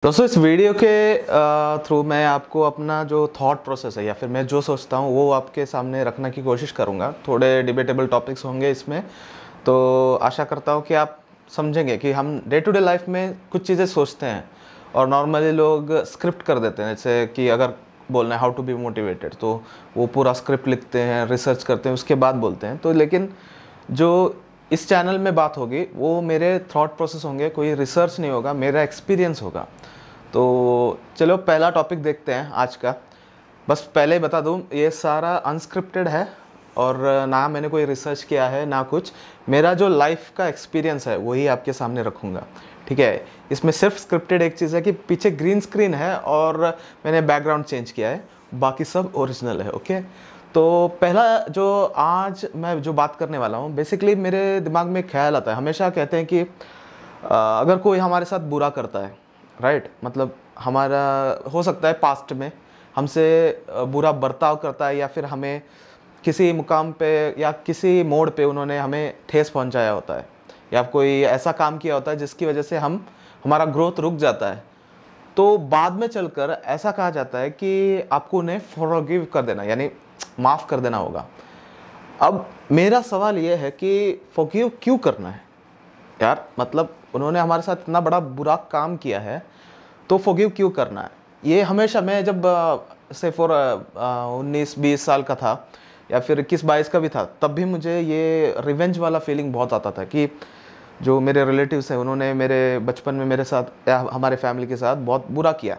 दोस्तों इस वीडियो के थ्रू मैं आपको अपना जो थॉट प्रोसेस है या फिर मैं जो सोचता हूँ वो आपके सामने रखने की कोशिश करूँगा। थोड़े डिबेटेबल टॉपिक्स होंगे इसमें, तो आशा करता हूँ कि आप समझेंगे कि हम डे टू डे लाइफ में कुछ चीज़ें सोचते हैं और नॉर्मली लोग स्क्रिप्ट कर देते हैं। जैसे कि अगर बोलना है हाउ टू बी मोटिवेटेड तो वो पूरा स्क्रिप्ट लिखते हैं, रिसर्च करते हैं, उसके बाद बोलते हैं। तो लेकिन जो इस चैनल में बात होगी वो मेरे थॉट प्रोसेस होंगे, कोई रिसर्च नहीं होगा, मेरा एक्सपीरियंस होगा। तो चलो पहला टॉपिक देखते हैं आज का। बस पहले ही बता दूं, ये सारा अनस्क्रिप्टेड है और ना मैंने कोई रिसर्च किया है ना कुछ। मेरा जो लाइफ का एक्सपीरियंस है वही आपके सामने रखूँगा, ठीक है। इसमें सिर्फ स्क्रिप्टेड एक चीज़ है कि पीछे ग्रीन स्क्रीन है और मैंने बैकग्राउंड चेंज किया है, बाकी सब ओरिजिनल है, ओके। तो पहला जो आज मैं जो बात करने वाला हूँ, बेसिकली मेरे दिमाग में ख्याल आता है। हमेशा कहते हैं कि अगर कोई हमारे साथ बुरा करता है, राइट, मतलब हमारा हो सकता है पास्ट में हमसे बुरा बर्ताव करता है या फिर हमें किसी मुकाम पे या किसी मोड़ पे उन्होंने हमें ठेस पहुंचाया होता है या कोई ऐसा काम किया होता है जिसकी वजह से हमारा ग्रोथ रुक जाता है। तो बाद में चलकर ऐसा कहा जाता है कि आपको उन्हें फॉरगिव कर देना, यानी माफ़ कर देना होगा। अब मेरा सवाल यह है कि फॉरगिव क्यों करना है यार? मतलब उन्होंने हमारे साथ इतना बड़ा बुरा काम किया है तो फॉरगिव क्यों करना है? ये हमेशा मैं जब से 19-20 साल का था या फिर 21-22 का भी था, तब भी मुझे ये रिवेंज वाला फीलिंग बहुत आता था कि जो मेरे रिलेटिव्स हैं उन्होंने मेरे बचपन में मेरे साथ या हमारे फैमिली के साथ बहुत बुरा किया।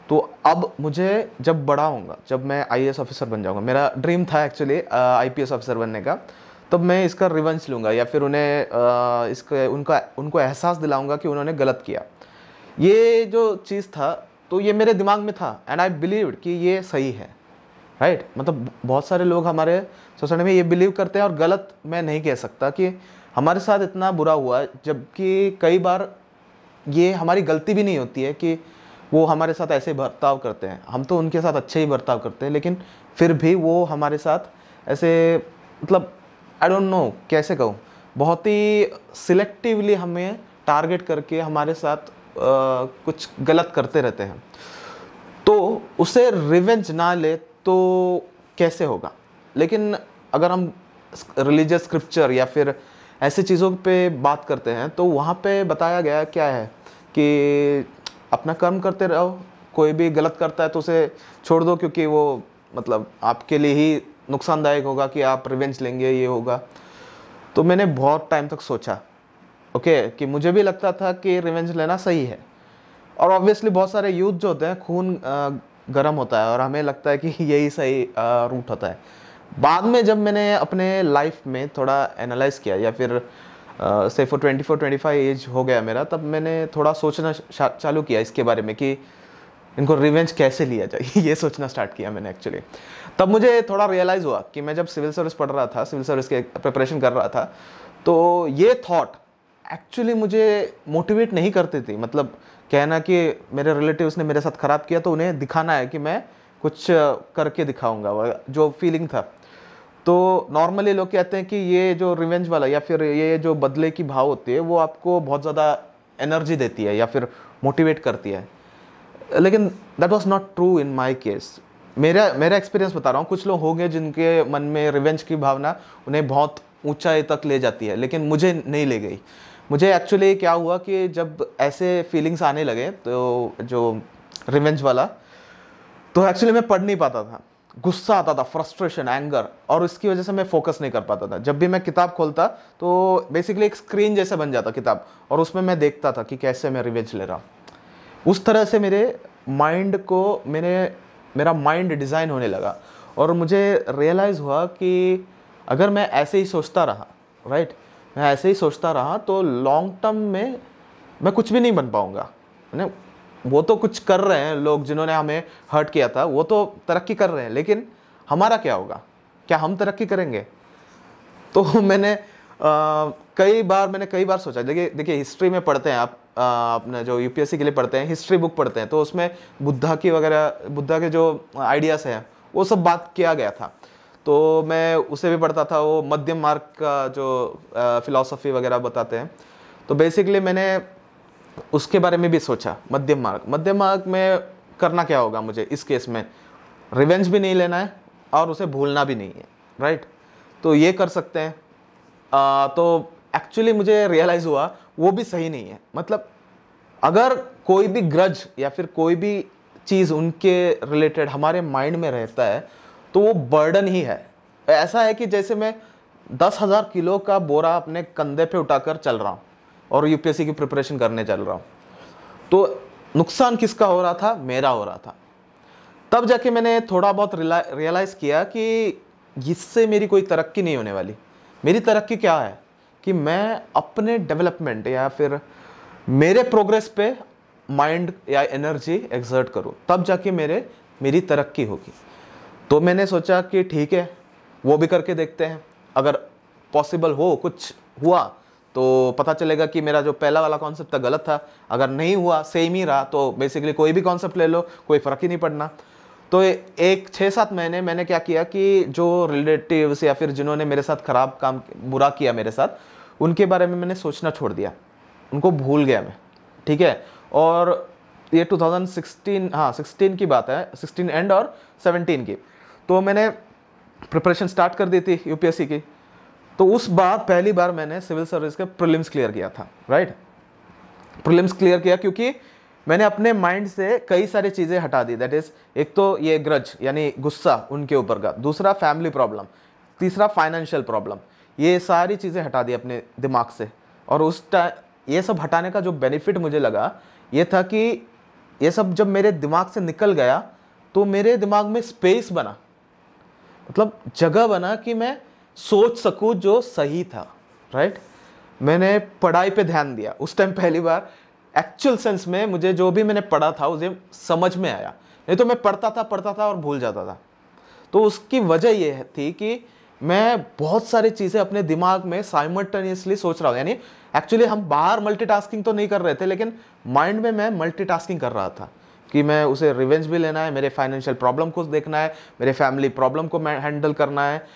तो अब मुझे जब बड़ा होऊंगा, जब मैं आईएएस ऑफिसर बन जाऊंगा, मेरा ड्रीम था एक्चुअली आईपीएस ऑफिसर बनने का, तब मैं इसका रिवेंज लूँगा या फिर उन्हें उनको एहसास दिलाऊंगा कि उन्होंने गलत किया। ये जो चीज़ था तो ये मेरे दिमाग में था एंड आई बिलीव्ड कि ये सही है, राइट। मतलब बहुत सारे लोग हमारे सोसाइटी में ये बिलीव करते हैं और गलत मैं नहीं कह सकता कि हमारे साथ इतना बुरा हुआ, जबकि कई बार ये हमारी गलती भी नहीं होती है कि वो हमारे साथ ऐसे बर्ताव करते हैं। हम तो उनके साथ अच्छे ही बर्ताव करते हैं, लेकिन फिर भी वो हमारे साथ ऐसे, मतलब आई डोंट नो कैसे कहूँ, बहुत ही सिलेक्टिवली हमें टारगेट करके हमारे साथ कुछ गलत करते रहते हैं। तो उसे रिवेंज ना ले तो कैसे होगा? लेकिन अगर हम रिलीजियस स्क्रिप्चर या फिर ऐसी चीज़ों पे बात करते हैं तो वहाँ पे बताया गया क्या है कि अपना कर्म करते रहो, कोई भी गलत करता है तो उसे छोड़ दो, क्योंकि वो मतलब आपके लिए ही नुकसानदायक होगा कि आप रिवेंज लेंगे, ये होगा। तो मैंने बहुत टाइम तक सोचा, ओके, कि मुझे भी लगता था कि रिवेंज लेना सही है। और ऑब्वियसली बहुत सारे यूथ जो होते हैं, खून गर्म होता है और हमें लगता है कि यही सही रूट होता है। बाद में जब मैंने अपने लाइफ में थोड़ा एनालाइज किया या फिर से फॉर 24-25 एज हो गया मेरा, तब मैंने थोड़ा सोचना चालू किया इसके बारे में कि इनको रिवेंज कैसे लिया जाए ये सोचना स्टार्ट किया मैंने एक्चुअली। तब मुझे थोड़ा रियलाइज़ हुआ कि मैं जब सिविल सर्विस पढ़ रहा था, सिविल सर्विस के प्रिपरेशन कर रहा था, तो ये थॉट एक्चुअली मुझे मोटिवेट नहीं करती थी। मतलब कहना कि मेरे रिलेटिव्स ने मेरे साथ ख़राब किया तो उन्हें दिखाना है कि मैं कुछ करके दिखाऊंगा, जो फीलिंग था। तो नॉर्मली लोग कहते हैं कि ये जो रिवेंज वाला या फिर ये जो बदले की भाव होती है वो आपको बहुत ज़्यादा एनर्जी देती है या फिर मोटिवेट करती है, लेकिन that was not true in my case. मेरा एक्सपीरियंस बता रहा हूँ। कुछ लोग होंगे जिनके मन में रिवेंज की भावना उन्हें बहुत ऊंचाई तक ले जाती है, लेकिन मुझे नहीं ले गई। मुझे एक्चुअली क्या हुआ कि जब ऐसे फीलिंग्स आने लगे तो जो रिवेंज वाला, तो एक्चुअली मैं पढ़ नहीं पाता था, गुस्सा आता था, फ्रस्ट्रेशन, एंगर, और इसकी वजह से मैं फोकस नहीं कर पाता था। जब भी मैं किताब खोलता तो बेसिकली एक स्क्रीन जैसा बन जाता किताब, और उसमें मैं देखता था कि कैसे मैं रिवेंज ले रहा हूँ। उस तरह से मेरा माइंड डिज़ाइन होने लगा और मुझे रियलाइज़ हुआ कि अगर मैं ऐसे ही सोचता रहा, राइट, मैं ऐसे ही सोचता रहा तो लॉन्ग टर्म में मैं कुछ भी नहीं बन पाऊँगा। वो तो कुछ कर रहे हैं लोग जिन्होंने हमें हर्ट किया था, वो तो तरक्की कर रहे हैं, लेकिन हमारा क्या होगा? क्या हम तरक्की करेंगे? तो मैंने कई बार सोचा। देखिए हिस्ट्री में पढ़ते हैं आप, अपना जो यूपीएससी के लिए पढ़ते हैं, हिस्ट्री बुक पढ़ते हैं, तो उसमें बुद्धा के जो आइडियाज़ हैं वो सब बात किया गया था। तो मैं उसे भी पढ़ता था। वो मध्यम मार्ग का जो फिलॉसफी वगैरह बताते हैं। तो बेसिकली मैंने उसके बारे में भी सोचा। मध्यम मार्ग, मध्यम मार्ग में करना क्या होगा मुझे इस केस में, रिवेंज भी नहीं लेना है और उसे भूलना भी नहीं है, राइट। तो ये कर सकते हैं। तो एक्चुअली मुझे रियलाइज़ हुआ वो भी सही नहीं है। मतलब अगर कोई भी ग्रज या फिर कोई भी चीज़ उनके रिलेटेड हमारे माइंड में रहता है तो वो बर्डन ही है। ऐसा है कि जैसे मैं 10,000 किलो का बोरा अपने कंधे पे उठाकर चल रहा हूँ और यूपीएससी की प्रिपरेशन करने चल रहा हूँ। तो नुकसान किसका हो रहा था? मेरा हो रहा था। तब जाके मैंने थोड़ा बहुत रियलाइज़ किया कि इससे मेरी कोई तरक्की नहीं होने वाली। मेरी तरक्की क्या है कि मैं अपने डेवलपमेंट या फिर मेरे प्रोग्रेस पे माइंड या एनर्जी एक्सर्ट करूँ, तब जाके मेरी तरक्की होगी। तो मैंने सोचा कि ठीक है, वो भी करके देखते हैं। अगर पॉसिबल हो, कुछ हुआ तो पता चलेगा कि मेरा जो पहला वाला कॉन्सेप्ट था गलत था। अगर नहीं हुआ, सेम ही रहा, तो बेसिकली कोई भी कॉन्सेप्ट ले लो, कोई फ़र्क ही नहीं पड़ना। तो एक 6-7 महीने मैंने क्या किया कि जो रिलेटिव्स या फिर जिन्होंने मेरे साथ ख़राब काम, बुरा किया मेरे साथ, उनके बारे में मैंने सोचना छोड़ दिया, उनको भूल गया मैं, ठीक है। और ये 2016, हाँ 16 की बात है, 16 एंड और 17 की। तो मैंने प्रिपरेशन स्टार्ट कर दी थी यूपीएससी की। तो उस बार पहली बार मैंने सिविल सर्विस के प्रीलिम्स क्लियर किया था, राइट। प्रीलिम्स क्लियर किया क्योंकि मैंने अपने माइंड से कई सारी चीज़ें हटा दी। दैट इज़, एक तो ये ग्रज यानी गुस्सा उनके ऊपर का, दूसरा फैमिली प्रॉब्लम, तीसरा फाइनेंशियल प्रॉब्लम, ये सारी चीज़ें हटा दी अपने दिमाग से। और उस टाइम ये सब हटाने का जो बेनिफिट मुझे लगा ये था कि ये सब जब मेरे दिमाग से निकल गया तो मेरे दिमाग में स्पेस बना, मतलब जगह बना कि मैं सोच सकूं जो सही था, राइट। मैंने पढ़ाई पे ध्यान दिया उस टाइम पहली बार। एक्चुअल सेंस में मुझे जो भी मैंने पढ़ा था उसे समझ में आया, नहीं तो मैं पढ़ता था और भूल जाता था। तो उसकी वजह यह थी कि मैं बहुत सारी चीज़ें अपने दिमाग में साइमल्टेनियसली सोच रहा हूँ। यानी एक्चुअली हम बाहर मल्टीटास्किंग तो नहीं कर रहे थे, लेकिन माइंड में मैं मल्टीटास्किंग कर रहा था कि मैं उसे रिवेंज भी लेना है, मेरे फाइनेंशियल प्रॉब्लम को देखना है, मेरे फैमिली प्रॉब्लम को मैं हैंडल करना है,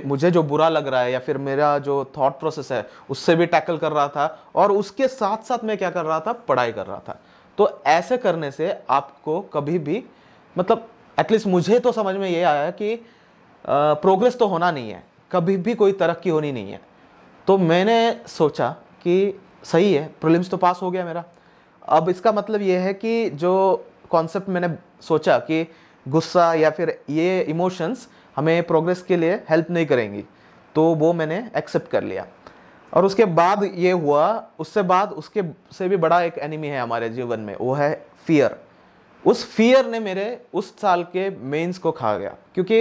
मुझे जो बुरा लग रहा है या फिर मेरा जो थॉट प्रोसेस है उससे भी टैकल कर रहा था, और उसके साथ साथ मैं क्या कर रहा था? पढ़ाई कर रहा था। तो ऐसे करने से आपको कभी भी, मतलब एटलीस्ट मुझे तो समझ में ये आया कि प्रोग्रेस तो होना नहीं है, कभी भी कोई तरक्की होनी नहीं है। तो मैंने सोचा कि सही है, प्रीलिम्स तो पास हो गया मेरा। अब इसका मतलब ये है कि जो कॉन्सेप्ट मैंने सोचा कि गुस्सा या फिर ये इमोशंस हमें प्रोग्रेस के लिए हेल्प नहीं करेंगी, तो वो मैंने एक्सेप्ट कर लिया। और उसके बाद ये हुआ, उससे बाद उसके से भी बड़ा एक एनिमी है हमारे जीवन में, वो है फियर। उस फियर ने मेरे उस साल के मेंस को खा गया, क्योंकि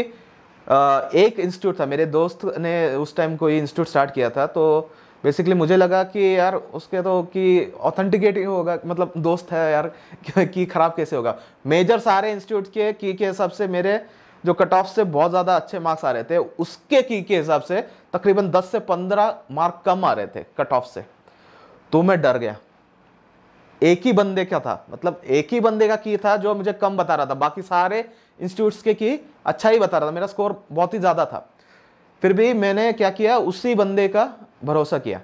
एक इंस्टीट्यूट था, मेरे दोस्त ने उस टाइम कोई इंस्टीट्यूट स्टार्ट किया था। तो बेसिकली मुझे लगा कि यार उसके तो कि ऑथेंटिकेट ही होगा, मतलब दोस्त है यार कि ख़राब कैसे होगा। मेजर सारे इंस्टीट्यूट के की के हिसाब से मेरे जो कट ऑफ से बहुत ज़्यादा अच्छे मार्क्स आ रहे थे, उसके की के हिसाब से तकरीबन 10 से 15 मार्क कम आ रहे थे कट ऑफ से। तो मैं डर गया। एक ही बंदे का था, मतलब एक ही बंदे का की था जो मुझे कम बता रहा था, बाकी सारे इंस्टीट्यूट्स के की अच्छा ही बता रहा था, मेरा स्कोर बहुत ही ज़्यादा था। फिर भी मैंने क्या किया, उसी बंदे का भरोसा किया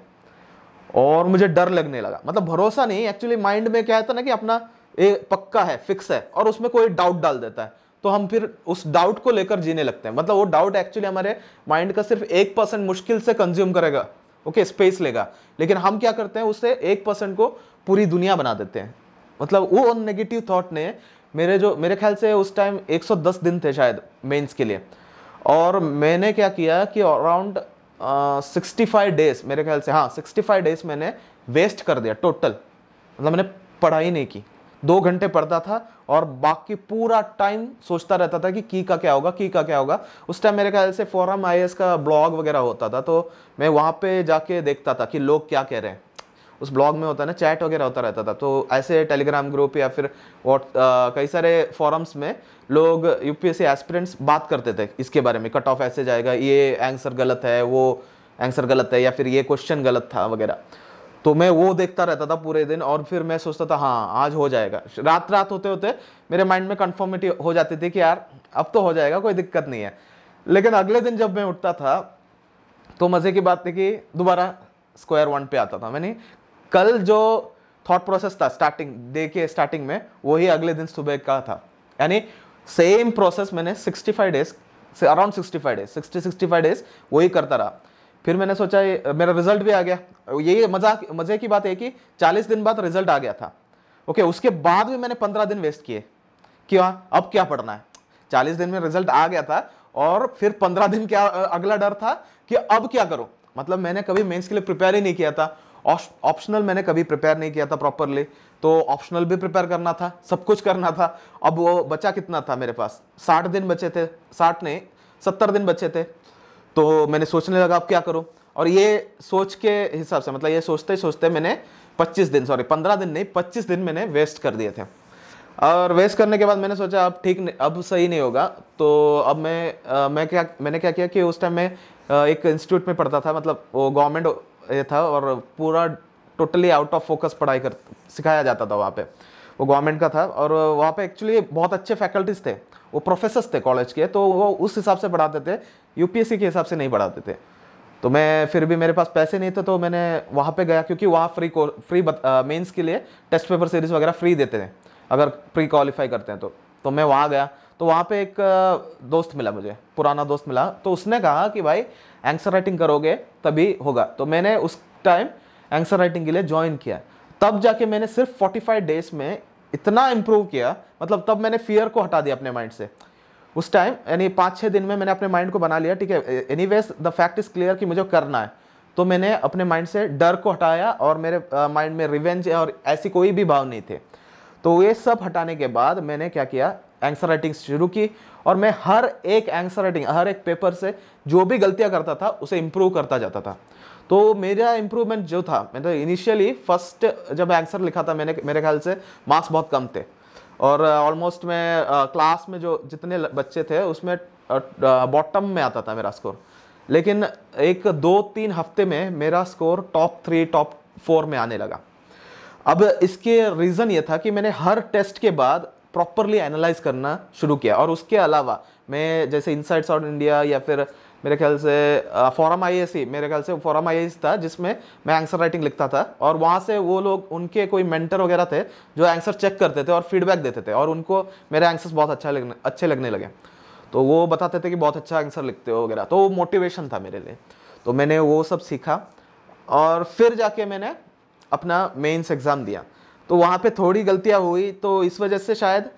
और मुझे डर लगने लगा। मतलब भरोसा नहीं, एक्चुअली माइंड में क्या था ना कि अपना एक पक्का है, फिक्स है, और उसमें कोई डाउट डाल देता है तो हम फिर उस डाउट को लेकर जीने लगते हैं। मतलब वो डाउट एक्चुअली हमारे माइंड का सिर्फ 1% मुश्किल से कंज्यूम करेगा, ओके, स्पेस लेगा, लेकिन हम क्या करते हैं उससे 1% को पूरी दुनिया बना देते हैं। मतलब वो नेगेटिव थॉट ने मेरे ख्याल से उस टाइम 110 दिन थे शायद मेंस के लिए, और मैंने क्या किया कि अराउंड 65 डेज, मेरे ख्याल से, हाँ 65 डेज मैंने वेस्ट कर दिया टोटल। मतलब मैंने पढ़ाई नहीं की, 2 घंटे पढ़ता था और बाकी पूरा टाइम सोचता रहता था कि की का क्या होगा, की का क्या होगा। उस टाइम मेरे ख्याल से फोरम आईएएस का ब्लॉग वगैरह होता था, तो मैं वहाँ पे जाके देखता था कि लोग क्या कह रहे हैं। उस ब्लॉग में होता है ना, चैट वगैरह होता रहता था, तो ऐसे टेलीग्राम ग्रुप या फिर कई सारे फॉरम्स में लोग यूपीएससी एस्पिरेंट्स बात करते थे इसके बारे में, कट ऑफ ऐसे जाएगा, ये आंसर गलत है, वो आंसर गलत है, या फिर ये क्वेश्चन गलत था वगैरह। तो मैं वो देखता रहता था पूरे दिन, और फिर मैं सोचता था हाँ आज हो जाएगा। रात होते होते मेरे माइंड में कन्फर्मिटी हो जाती थी कि यार अब तो हो जाएगा, कोई दिक्कत नहीं है। लेकिन अगले दिन जब मैं उठता था तो मज़े की बात थी कि दोबारा स्क्वायर वन पे आता था। मैंने कल जो थॉट प्रोसेस था स्टार्टिंग डे के स्टार्टिंग में, वही अगले दिन सुबह का था। यानी सेम प्रोसेस मैंने 65 डेज से अराउंड 65 डेज 65 डेज वही करता रहा। फिर मैंने सोचा मेरा रिजल्ट भी आ गया। ये मजे की बात है कि 40 दिन बाद रिजल्ट आ गया था। ओके, उसके बाद भी मैंने 15 दिन वेस्ट किए। क्यों? अब क्या पढ़ना है? 40 दिन में रिजल्ट आ गया था और फिर 15 दिन क्या अगला डर था कि अब क्या करूं। मतलब मैंने कभी मेंस के लिए प्रिपेयर ही नहीं किया था। ऑप्शनल मैंने कभी प्रिपेयर नहीं किया था प्रॉपरली, तो ऑप्शनल भी प्रिपेयर करना था, सब कुछ करना था। अब वो बचा कितना था मेरे पास? 60 दिन बचे थे, 60 नहीं 70 दिन बचे थे। तो मैंने सोचने लगा अब क्या करूं। और ये सोच के हिसाब से, मतलब ये सोचते सोचते मैंने 15 दिन नहीं 25 दिन मैंने वेस्ट कर दिए थे। और वेस्ट करने के बाद मैंने सोचा अब ठीक, अब सही नहीं होगा। तो अब मैंने क्या किया कि उस टाइम मैं एक इंस्टीट्यूट में पढ़ता था, मतलब वो गवर्नमेंट ये था और पूरा टोटली आउट ऑफ फोकस पढ़ाई सिखाया जाता था वहाँ पे। वो गवर्नमेंट का था और वहाँ पे एक्चुअली बहुत अच्छे फैकल्टीज थे, वो प्रोफेसर्स थे कॉलेज के, तो वो उस हिसाब से पढ़ाते थे, यूपीएससी के हिसाब से नहीं पढ़ाते थे। तो मैं फिर भी मेरे पास पैसे नहीं थे, तो मैंने वहाँ पे गया, क्योंकि वहाँ फ्री मेंस के लिए टेस्ट पेपर सीरीज वगैरह फ्री देते थे अगर प्री क्वालिफाई करते हैं तो मैं वहाँ गया। तो वहाँ पे एक दोस्त मिला मुझे, पुराना दोस्त मिला। तो उसने कहा कि भाई आंसर राइटिंग करोगे तभी होगा। तो मैंने उस टाइम आंसर राइटिंग के लिए ज्वाइन किया। तब जाके मैंने सिर्फ 45 डेज में इतना इम्प्रूव किया, मतलब तब मैंने फियर को हटा दिया अपने माइंड से। उस टाइम यानी 5-6 दिन में मैंने अपने माइंड को बना लिया, ठीक है anyways the fact is clear कि मुझे करना है। तो मैंने अपने माइंड से डर को हटाया और मेरे माइंड में रिवेंज और ऐसी कोई भी भाव नहीं थे। तो ये सब हटाने के बाद मैंने क्या किया, आंसर राइटिंग शुरू की। और मैं हर एक आंसर राइटिंग, हर एक पेपर से जो भी गलतियां करता था उसे इंप्रूव करता जाता था। तो मेरा इंप्रूवमेंट जो था, मतलब इनिशियली फर्स्ट जब आंसर लिखा था मैंने, मेरे ख्याल से मार्क्स बहुत कम थे और ऑलमोस्ट मैं क्लास में जो जितने बच्चे थे उसमें बॉटम में आता था मेरा स्कोर। लेकिन 1-2-3 हफ्ते में मेरा स्कोर टॉप 3 टॉप 4 में आने लगा। अब इसके रीज़न ये था कि मैंने हर टेस्ट के बाद प्रॉपरली एनालाइज करना शुरू किया। और उसके अलावा मैं जैसे इनसाइट्स आउट इंडिया या फिर मेरे ख्याल से फोरम आईएएस ही, मेरे ख्याल से फोरम आईएएस था जिसमें मैं आंसर राइटिंग लिखता था। और वहाँ से वो लोग, उनके कोई मेंटर वगैरह थे जो आंसर चेक करते थे और फीडबैक देते थे और उनको मेरे आंसर्स बहुत अच्छे लगने लगे। तो वो बताते थे कि बहुत अच्छा आंसर लिखते हो वगैरह। तो वो मोटिवेशन था मेरे लिए। तो मैंने वो सब सीखा और फिर जाके मैंने अपना मेंस एग्ज़ाम दिया। तो वहाँ पे थोड़ी गलतियाँ हुई, तो इस वजह से शायद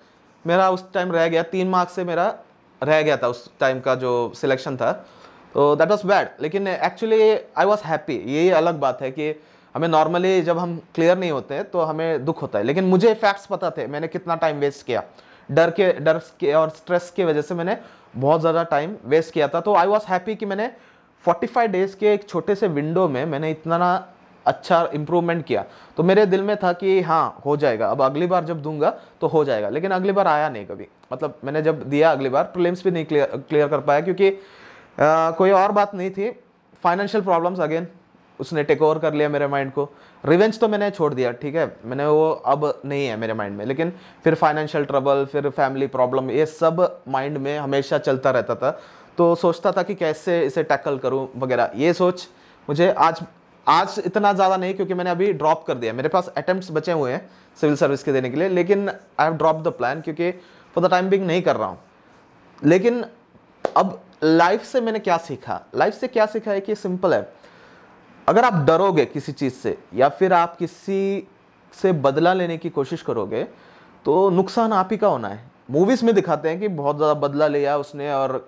मेरा उस टाइम रह गया, 3 मार्क्स से मेरा रह गया था उस टाइम का जो सिलेक्शन था। तो दैट वाज बैड। लेकिन एक्चुअली आई वाज हैप्पी। ये अलग बात है कि हमें नॉर्मली जब हम क्लियर नहीं होते तो हमें दुख होता है, लेकिन मुझे फैक्ट्स पता थे मैंने कितना टाइम वेस्ट किया। डर के और स्ट्रेस की वजह से मैंने बहुत ज़्यादा टाइम वेस्ट किया था। तो आई वाज हैप्पी कि मैंने 45 डेज़ के एक छोटे से विंडो में मैंने इतना अच्छा इंप्रूवमेंट किया। तो मेरे दिल में था कि हाँ हो जाएगा, अब अगली बार जब दूंगा तो हो जाएगा। लेकिन अगली बार आया नहीं कभी। मतलब मैंने जब दिया अगली बार प्रीलिम्स भी नहीं क्लियर कर पाया, क्योंकि कोई और बात नहीं थी, फाइनेंशियल प्रॉब्लम्स अगेन उसने टेक ओवर कर लिया मेरे माइंड को। रिवेंज तो मैंने छोड़ दिया, ठीक है, मैंने वो अब नहीं है मेरे माइंड में। लेकिन फिर फाइनेंशियल ट्रबल, फिर फैमिली प्रॉब्लम, ये सब माइंड में हमेशा चलता रहता था। तो सोचता था कि कैसे इसे टैकल करूं वगैरह। ये सोच मुझे आज इतना ज़्यादा नहीं, क्योंकि मैंने अभी ड्रॉप कर दिया। मेरे पास अटेम्प्ट्स बचे हुए हैं सिविल सर्विस के देने के लिए, लेकिन I have drop the plan, क्योंकि फॉर द टाइम बिंग नहीं कर रहा हूँ। लेकिन अब लाइफ से मैंने क्या सीखा? लाइफ से क्या सीखा है कि सिंपल है, अगर आप डरोगे किसी चीज़ से या फिर आप किसी से बदला लेने की कोशिश करोगे तो नुकसान आप ही का होना है। मूवीज़ में दिखाते हैं कि बहुत ज़्यादा बदला लिया उसने और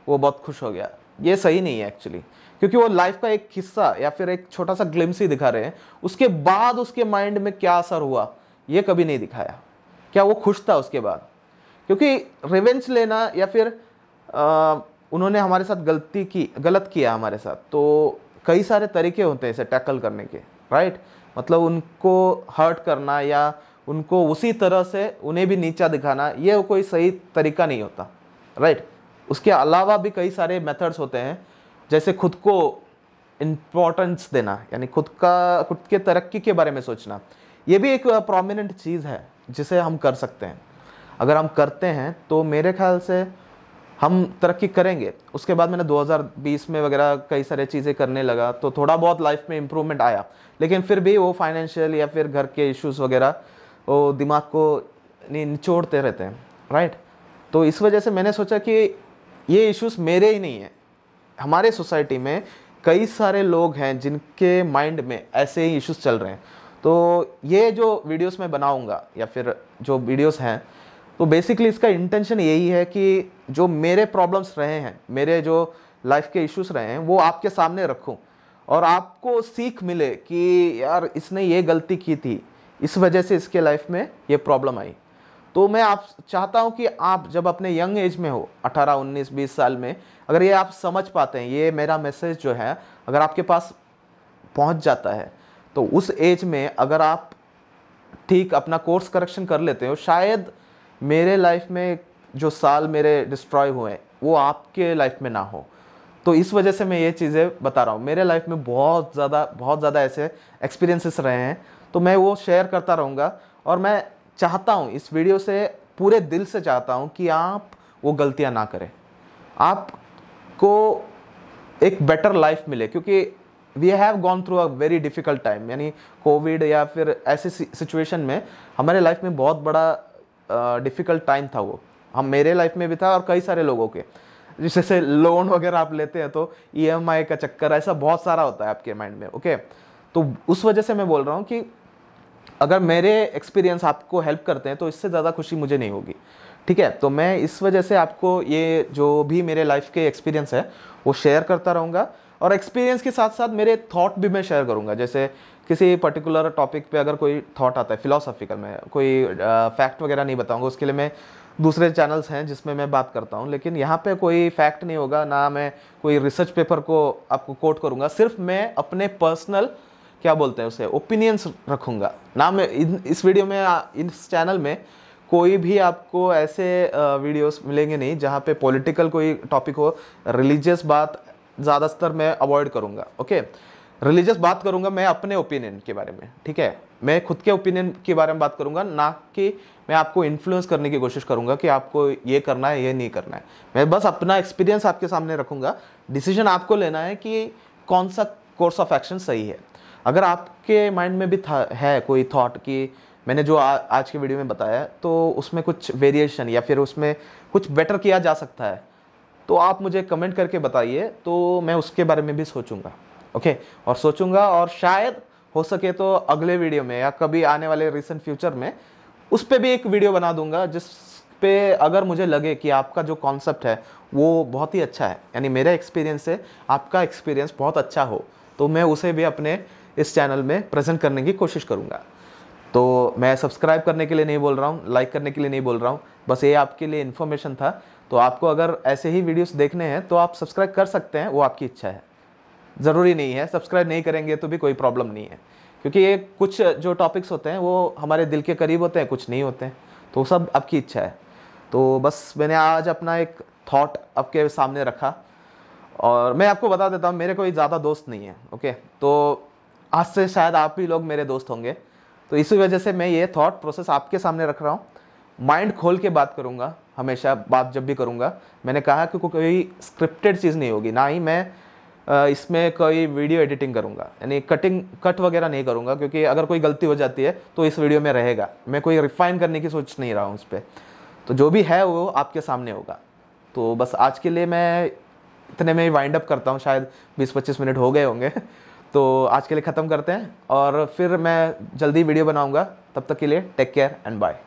वो बहुत खुश हो गया। ये सही नहीं है एक्चुअली, क्योंकि वो लाइफ का एक हिस्सा या फिर एक छोटा सा ग्लिम्स ही दिखा रहे हैं। उसके बाद उसके माइंड में क्या असर हुआ ये कभी नहीं दिखाया। क्या वो खुश था उसके बाद? क्योंकि रिवेंज लेना या फिर उन्होंने हमारे साथ गलत किया हमारे साथ, तो कई सारे तरीके होते हैं इसे टैकल करने के, राइट। मतलब उनको हर्ट करना या उनको उसी तरह से उन्हें भी नीचा दिखाना, ये कोई सही तरीका नहीं होता, राइट। उसके अलावा भी कई सारे मेथड्स होते हैं, जैसे खुद को इम्पोर्टेंस देना, यानी खुद के तरक्की के बारे में सोचना। ये भी एक प्रोमिनेंट चीज़ है जिसे हम कर सकते हैं। अगर हम करते हैं तो मेरे ख्याल से हम तरक्की करेंगे। उसके बाद मैंने 2020 में वगैरह कई सारे चीज़ें करने लगा, तो थोड़ा बहुत लाइफ में इम्प्रूवमेंट आया, लेकिन फिर भी वो फाइनेंशियल या फिर घर के इश्यूज़ वगैरह वो दिमाग को निचोड़ते रहते हैं, राइट। तो इस वजह से मैंने सोचा कि ये इश्यूज़ मेरे ही नहीं हैं, हमारे सोसाइटी में कई सारे लोग हैं जिनके माइंड में ऐसे ही इश्यूज़ चल रहे हैं। तो ये जो वीडियोस मैं बनाऊंगा या फिर जो वीडियोस हैं, तो बेसिकली इसका इंटेंशन यही है कि जो मेरे प्रॉब्लम्स रहे हैं, मेरे जो लाइफ के इश्यूज़ रहे हैं, वो आपके सामने रखूं और आपको सीख मिले कि यार इसने ये गलती की थी, इस वजह से इसके लाइफ में ये प्रॉब्लम आई। तो मैं आप चाहता हूं कि आप जब अपने यंग एज में हो, 18, 19, 20 साल में, अगर ये आप समझ पाते हैं, ये मेरा मैसेज जो है अगर आपके पास पहुंच जाता है, तो उस एज में अगर आप ठीक अपना कोर्स करेक्शन कर लेते हो, शायद मेरे लाइफ में जो साल मेरे डिस्ट्रॉय हुए वो आपके लाइफ में ना हो। तो इस वजह से मैं ये चीज़ें बता रहा हूँ। मेरे लाइफ में बहुत ज़्यादा ऐसे एक्सपीरियंसेस रहे हैं, तो मैं वो शेयर करता रहूँगा। और मैं चाहता हूँ इस वीडियो से, पूरे दिल से चाहता हूँ कि आप वो गलतियाँ ना करें, आपको एक बेटर लाइफ मिले, क्योंकि we have gone through a very difficult time, यानी कोविड या फिर ऐसी सिचुएशन में हमारे लाइफ में बहुत बड़ा डिफ़िकल्ट टाइम था वो। हम मेरे लाइफ में भी था और कई सारे लोगों के, जैसे लोन वगैरह आप लेते हैं तो EMI का चक्कर, ऐसा बहुत सारा होता है आपके माइंड में, ओके। तो उस वजह से मैं बोल रहा हूँ कि अगर मेरे एक्सपीरियंस आपको हेल्प करते हैं तो इससे ज़्यादा खुशी मुझे नहीं होगी, ठीक है। तो मैं इस वजह से आपको ये जो भी मेरे लाइफ के एक्सपीरियंस है वो शेयर करता रहूँगा, और एक्सपीरियंस के साथ साथ मेरे थॉट भी मैं शेयर करूँगा। जैसे किसी पर्टिकुलर टॉपिक पे अगर कोई थॉट आता है फिलोसॉफिकल में, कोई फैक्ट वगैरह नहीं बताऊँगा, उसके लिए मैं दूसरे चैनल्स हैं जिसमें मैं बात करता हूँ, लेकिन यहाँ पे कोई फैक्ट नहीं होगा, ना मैं कोई रिसर्च पेपर को आपको कोट करूँगा, सिर्फ मैं अपने पर्सनल क्या बोलते हैं उसे ओपिनियंस रखूँगा ना। मैं इस वीडियो में, इस चैनल में कोई भी आपको ऐसे वीडियोस मिलेंगे नहीं जहाँ पे पॉलिटिकल कोई टॉपिक हो, रिलीजियस बात ज़्यादातर मैं अवॉइड करूँगा, ओके। रिलीजियस बात करूँगा मैं अपने ओपिनियन के बारे में, ठीक है। मैं खुद के ओपिनियन के बारे में बात करूँगा, ना कि मैं आपको इन्फ्लुएंस करने की कोशिश करूँगा कि आपको ये करना है, ये नहीं करना है। मैं बस अपना एक्सपीरियंस आपके सामने रखूँगा, डिसीजन आपको लेना है कि कौन सा कोर्स ऑफ एक्शन सही है। अगर आपके माइंड में भी है कोई थॉट कि मैंने जो आज के वीडियो में बताया है, तो उसमें कुछ वेरिएशन या फिर उसमें कुछ बेटर किया जा सकता है, तो आप मुझे कमेंट करके बताइए, तो मैं उसके बारे में भी सोचूंगा, ओके। और सोचूंगा, और शायद हो सके तो अगले वीडियो में या कभी आने वाले रिसेंट फ्यूचर में उस पर भी एक वीडियो बना दूंगा, जिस पे अगर मुझे लगे कि आपका जो कॉन्सेप्ट है वो बहुत ही अच्छा है, यानी मेरा एक्सपीरियंस से आपका एक्सपीरियंस बहुत अच्छा हो, तो मैं उसे भी अपने इस चैनल में प्रेजेंट करने की कोशिश करूँगा। तो मैं सब्सक्राइब करने के लिए नहीं बोल रहा हूँ, लाइक करने के लिए नहीं बोल रहा हूँ, बस ये आपके लिए इन्फॉर्मेशन था। तो आपको अगर ऐसे ही वीडियोस देखने हैं तो आप सब्सक्राइब कर सकते हैं, वो आपकी इच्छा है। ज़रूरी नहीं है, सब्सक्राइब नहीं करेंगे तो भी कोई प्रॉब्लम नहीं है, क्योंकि ये कुछ जो टॉपिक्स होते हैं वो हमारे दिल के करीब होते हैं, कुछ नहीं होते हैं, तो सब आपकी इच्छा है। तो बस मैंने आज अपना एक थॉट आपके सामने रखा, और मैं आपको बता देता हूँ मेरे कोई ज़्यादा दोस्त नहीं है, ओके। तो आज से शायद आप ही लोग मेरे दोस्त होंगे, तो इसी वजह से मैं ये थॉट प्रोसेस आपके सामने रख रहा हूँ। माइंड खोल के बात करूँगा, हमेशा बात जब भी करूँगा, मैंने कहा कि कोई स्क्रिप्टेड चीज़ नहीं होगी, ना ही मैं इसमें कोई वीडियो एडिटिंग करूँगा, यानी कट वगैरह नहीं करूँगा, क्योंकि अगर कोई गलती हो जाती है तो इस वीडियो में रहेगा। मैं कोई रिफाइन करने की सोच नहीं रहा हूँ उस पर, तो जो भी है वो आपके सामने होगा। तो बस आज के लिए मैं इतने में ही वाइंड अप करता हूँ, शायद 20-25 मिनट हो गए होंगे। तो आज के लिए ख़त्म करते हैं, और फिर मैं जल्दी वीडियो बनाऊँगा। तब तक के लिए टेक केयर एंड बाय।